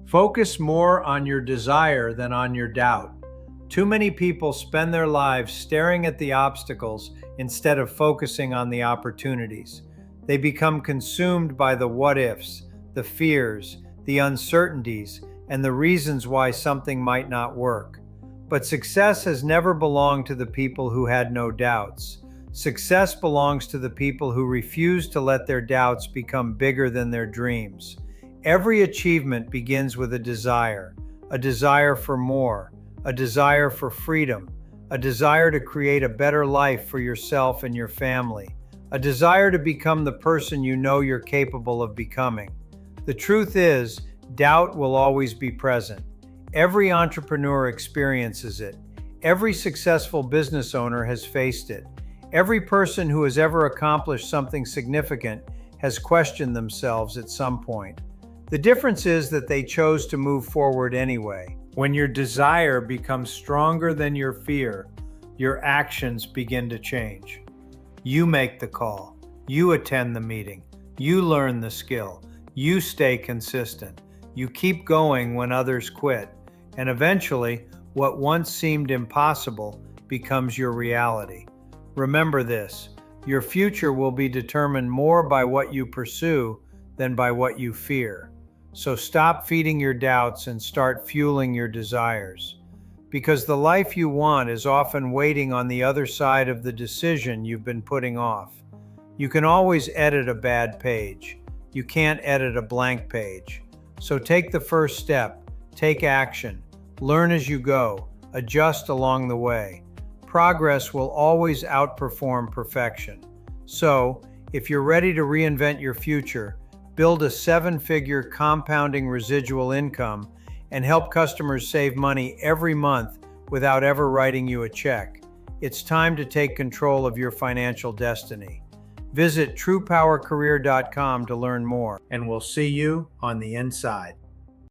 Focus more on your desire than on your doubt. Too many people spend their lives staring at the obstacles instead of focusing on the opportunities. They become consumed by the what ifs, the fears, the uncertainties, and the reasons why something might not work. But success has never belonged to the people who had no doubts. Success belongs to the people who refuse to let their doubts become bigger than their dreams. Every achievement begins with a desire for more, a desire for freedom, a desire to create a better life for yourself and your family, a desire to become the person you know you're capable of becoming. The truth is, doubt will always be present. Every entrepreneur experiences it. Every successful business owner has faced it. Every person who has ever accomplished something significant has questioned themselves at some point. The difference is that they chose to move forward anyway. When your desire becomes stronger than your fear, your actions begin to change. You make the call. You attend the meeting. You learn the skill. You stay consistent. You keep going when others quit. And eventually, what once seemed impossible becomes your reality. Remember this, your future will be determined more by what you pursue than by what you fear. So stop feeding your doubts and start fueling your desires. Because the life you want is often waiting on the other side of the decision you've been putting off. You can always edit a bad page. You can't edit a blank page. So take the first step, take action, learn as you go, adjust along the way. Progress will always outperform perfection. So, if you're ready to reinvent your future, build a 7-figure compounding residual income, and help customers save money every month without ever writing you a check, it's time to take control of your financial destiny. Visit TruPowurCareer.com to learn more, and we'll see you on the inside.